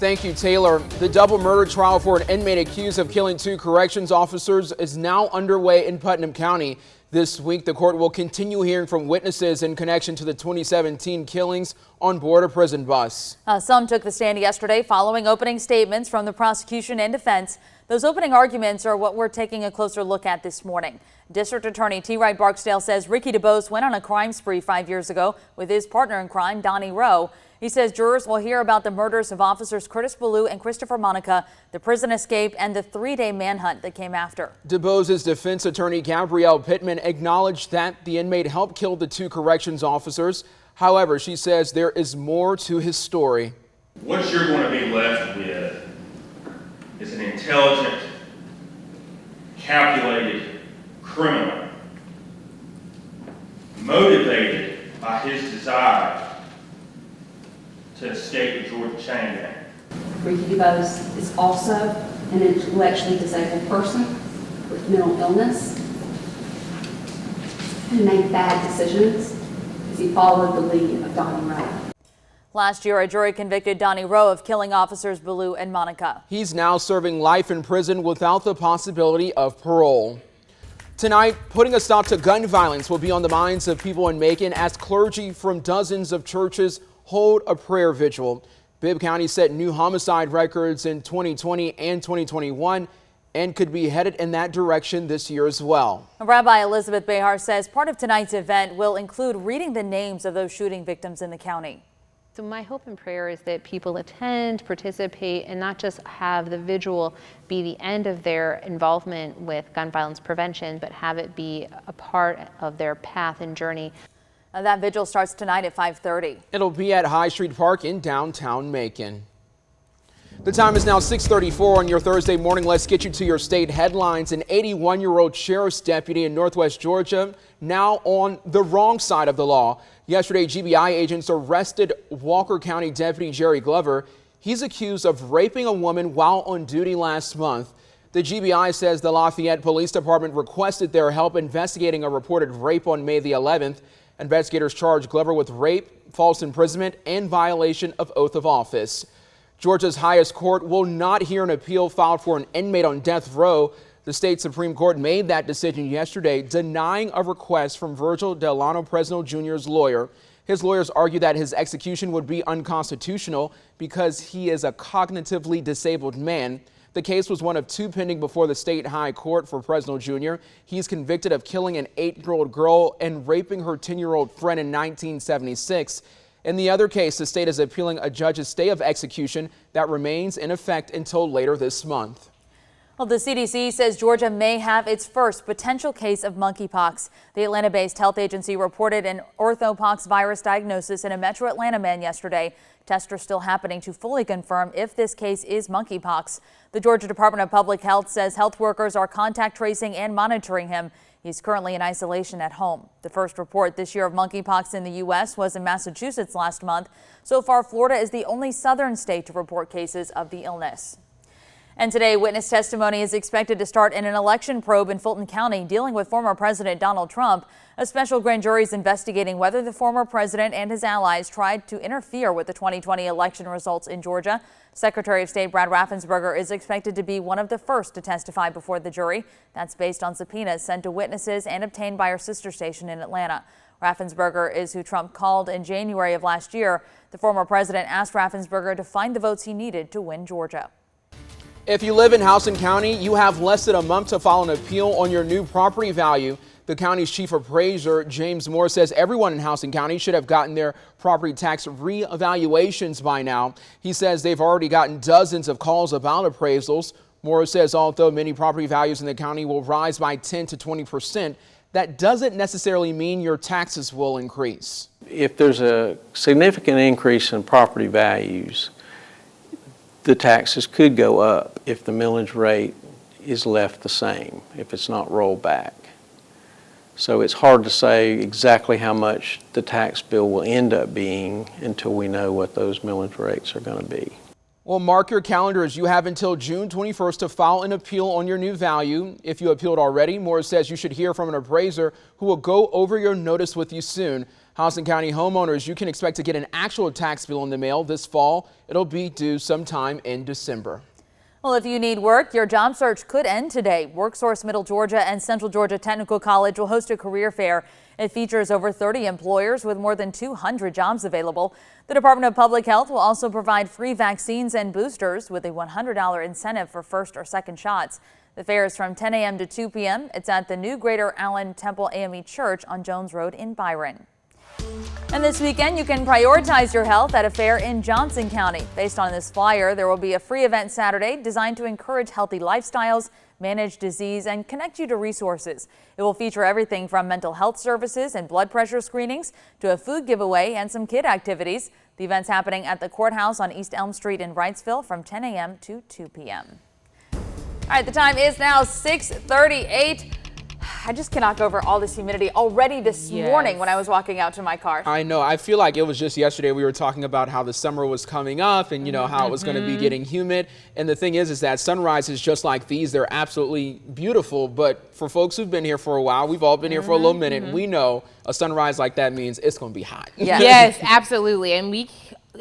Thank you, Taylor. The double murder trial for an inmate accused of killing 2 corrections officers is now underway in Putnam County. This week, the court will continue hearing from witnesses in connection to the 2017 killings on board a prison bus. Some took the stand yesterday following opening statements from the prosecution and defense. Those opening arguments are what we're taking a closer look at this morning. District Attorney T. Wright Barksdale says Ricky Dubose went on a crime spree 5 years ago with his partner in crime, Donnie Rowe. He says jurors will hear about the murders of officers Curtis Ballou and Christopher Monica, the prison escape, and the 3-day manhunt that came after. Dubose's defense attorney, Gabrielle Pittman, acknowledged that the inmate helped kill the 2 corrections officers. However, she says there is more to his story. What you're going to be left with is an intelligent, calculated criminal, motivated by his desire to escape the Georgia chain gang. Ricky Dubose is also an intellectually disabled person with mental illness who made bad decisions because he followed the lead of Donnie Rowe. Last year, a jury convicted Donnie Rowe of killing officers Ballou and Monica. He's now serving life in prison without the possibility of parole. Tonight, putting a stop to gun violence will be on the minds of people in Macon as clergy from dozens of churches hold a prayer vigil. Bibb County set new homicide records in 2020 and 2021 and could be headed in that direction this year as well. Rabbi Elizabeth Behar says part of tonight's event will include reading the names of those shooting victims in the county. So my hope and prayer is that people attend, participate, and not just have the vigil be the end of their involvement with gun violence prevention, but have it be a part of their path and journey. That vigil starts tonight at 5:30. It'll be at High Street Park in downtown Macon. The time is now 6:34 on your Thursday morning. Let's get you to your state headlines. An 81-year-old sheriff's deputy in Northwest Georgia now on the wrong side of the law. Yesterday, GBI agents arrested Walker County Deputy Jerry Glover. He's accused of raping a woman while on duty last month. The GBI says the Lafayette Police Department requested their help investigating a reported rape on May the 11th. Investigators charged Glover with rape, false imprisonment, and violation of oath of office. Georgia's highest court will not hear an appeal filed for an inmate on death row. The state Supreme Court made that decision yesterday, denying a request from Virgil Delano Fresno Jr.'s lawyer. His lawyers argue that his execution would be unconstitutional because he is a cognitively disabled man. The case was one of 2 pending before the state high court for Fresno Jr. He's convicted of killing an 8-year-old girl and raping her 10-year-old friend in 1976. In the other case, the state is appealing a judge's stay of execution that remains in effect until later this month. Well, the CDC says Georgia may have its first potential case of monkeypox. The Atlanta-based health agency reported an orthopox virus diagnosis in a metro Atlanta man yesterday. Tests are still happening to fully confirm if this case is monkeypox. The Georgia Department of Public Health says health workers are contact tracing and monitoring him. He's currently in isolation at home. The first report this year of monkeypox in the U.S. was in Massachusetts last month. So far, Florida is the only southern state to report cases of the illness. And today, witness testimony is expected to start in an election probe in Fulton County dealing with former President Donald Trump. A special grand jury is investigating whether the former president and his allies tried to interfere with the 2020 election results in Georgia. Secretary of State Brad Raffensperger is expected to be one of the first to testify before the jury. That's based on subpoenas sent to witnesses and obtained by our sister station in Atlanta. Raffensperger is who Trump called in January of last year. The former president asked Raffensperger to find the votes he needed to win Georgia. If you live in Houston County, you have less than a month to file an appeal on your new property value. The county's chief appraiser, James Moore, says everyone in Houston County should have gotten their property tax reevaluations by now. He says they've already gotten dozens of calls about appraisals. Moore says although many property values in the county will rise by 10 to 20%, that doesn't necessarily mean your taxes will increase. If there's a significant increase in property values, the taxes could go up if the millage rate is left the same, if it's not rolled back. So it's hard to say exactly how much the tax bill will end up being until we know what those millage rates are going to be. Well, mark your calendars. You have until June 21st to file an appeal on your new value. If you appealed already, Moore says you should hear from an appraiser who will go over your notice with you soon. Houston County homeowners, you can expect to get an actual tax bill in the mail this fall. It'll be due sometime in December. Well, if you need work, your job search could end today. WorkSource Middle Georgia and Central Georgia Technical College will host a career fair. It features over 30 employers with more than 200 jobs available. The Department of Public Health will also provide free vaccines and boosters with a $100 incentive for first or second shots. The fair is from 10 a.m. to 2 p.m. It's at the new Greater Allen Temple AME Church on Jones Road in Byron. And this weekend, you can prioritize your health at a fair in Johnson County. Based on this flyer, there will be a free event Saturday designed to encourage healthy lifestyles, manage disease, and connect you to resources. It will feature everything from mental health services and blood pressure screenings to a food giveaway and some kid activities. The event's happening at the courthouse on East Elm Street in Wrightsville from 10 a.m. to 2 p.m. All right, the time is now 6:38. I just cannot go over all this humidity already this morning when I was walking out to my car. I know. I feel like it was just yesterday we were talking about how the summer was coming up and, you know, how it was going to be getting humid. And the thing is that sunrises just like these, they're absolutely beautiful. But for folks who've been here for a while, we've all been here for a little minute. We know a sunrise like that means it's going to be hot. Yes, absolutely. And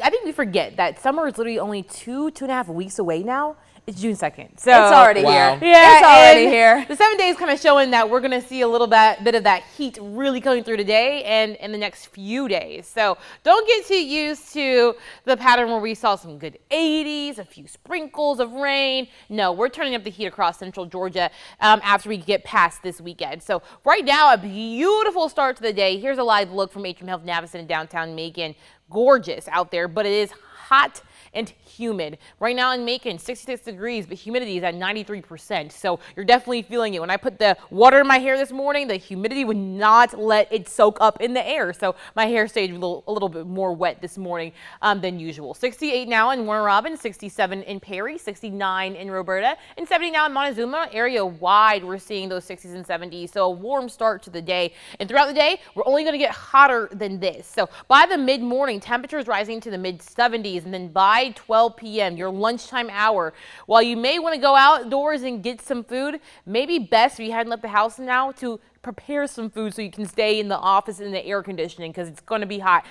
I think we forget that summer is literally only 2.5 weeks away now. It's June 2nd. So it's already here. Yeah, it's already here. The 7 days kind of showing that we're going to see a little bit of that heat really coming through today and in the next few days. So don't get too used to the pattern where we saw some good 80s, a few sprinkles of rain. No, we're turning up the heat across central Georgia after we get past this weekend. So right now, a beautiful start to the day. Here's a live look from Atrium Health Navison in downtown Macon. Gorgeous out there, but it is hot and humid. Right now in Macon, 66 degrees, but humidity is at 93%. So you're definitely feeling it. When I put the water in my hair this morning, the humidity would not let it soak up in the air. So my hair stayed a little bit more wet this morning than usual. 68 now in Warner Robins, 67 in Perry, 69 in Roberta, and 70 now in Montezuma. Area wide, we're seeing those 60s and 70s. So a warm start to the day. And throughout the day, we're only going to get hotter than this. So by the mid-morning, temperatures rising to the mid-70s, and then by 12 p.m., your lunchtime hour, while you may want to go outdoors and get some food, maybe best if you hadn't left the house now to prepare some food so you can stay in the office in the air conditioning because it's going to be hot.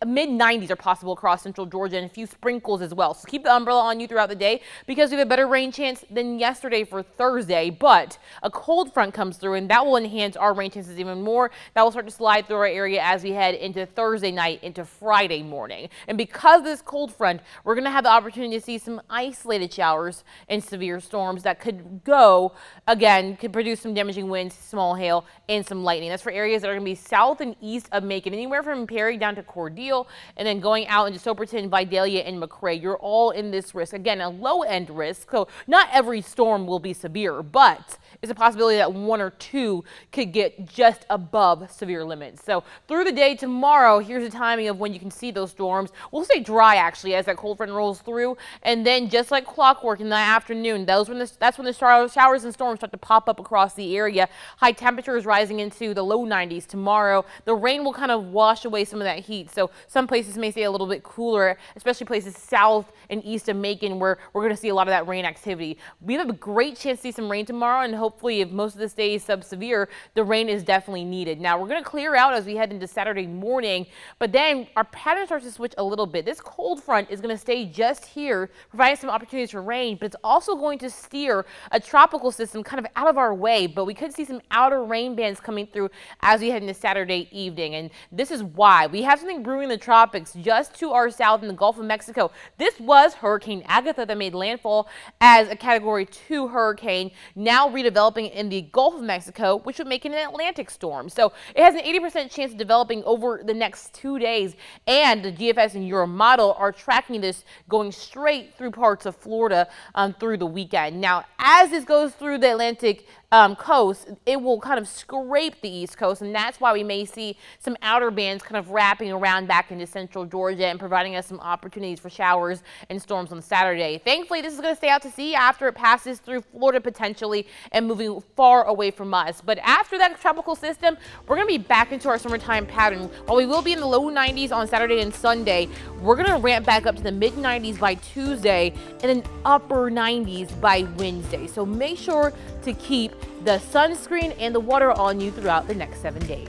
Mid-90s are possible across central Georgia and a few sprinkles as well. So keep the umbrella on you throughout the day because we have a better rain chance than yesterday for Thursday. But a cold front comes through and that will enhance our rain chances even more. That will start to slide through our area as we head into Thursday night into Friday morning. And because of this cold front, we're going to have the opportunity to see some isolated showers and severe storms that could could produce some damaging winds, small hail, and some lightning. That's for areas that are going to be south and east of Macon, anywhere from Perry down to Cordele. And then going out into Soperton, Vidalia, and McRae, you're all in this risk. Again, a low-end risk, so not every storm will be severe, but it's a possibility that one or two could get just above severe limits. So through the day tomorrow, here's the timing of when you can see those storms. We'll stay dry, actually, as that cold front rolls through, and then just like clockwork in the afternoon, that's when the showers and storms start to pop up across the area. High temperatures rising into the low 90s tomorrow. The rain will kind of wash away some of that heat, so some places may stay a little bit cooler, especially places south and east of Macon where we're going to see a lot of that rain activity. We have a great chance to see some rain tomorrow, and hopefully if most of this day is sub-severe, the rain is definitely needed. Now we're going to clear out as we head into Saturday morning, but then our pattern starts to switch a little bit. This cold front is going to stay just here, providing some opportunities for rain, but it's also going to steer a tropical system kind of out of our way, but we could see some outer rain bands coming through as we head into Saturday evening, and this is why we have something brewing in the tropics just to our south in the Gulf of Mexico. This was Hurricane Agatha that made landfall as a Category 2 hurricane, now redeveloping in the Gulf of Mexico, which would make it an Atlantic storm. So it has an 80% chance of developing over the next 2 days, and the GFS and Euromodel are tracking this going straight through parts of Florida through the weekend. Now, as this goes through the Atlantic coast, it will kind of scrape the East Coast, and that's why we may see some outer bands kind of wrapping around back back into central Georgia and providing us some opportunities for showers and storms on Saturday. Thankfully, this is going to stay out to sea after it passes through Florida potentially and moving far away from us. But after that tropical system, we're going to be back into our summertime pattern. While we will be in the low 90s on Saturday and Sunday, we're going to ramp back up to the mid 90s by Tuesday and then upper 90s by Wednesday. So make sure to keep the sunscreen and the water on you throughout the next 7 days.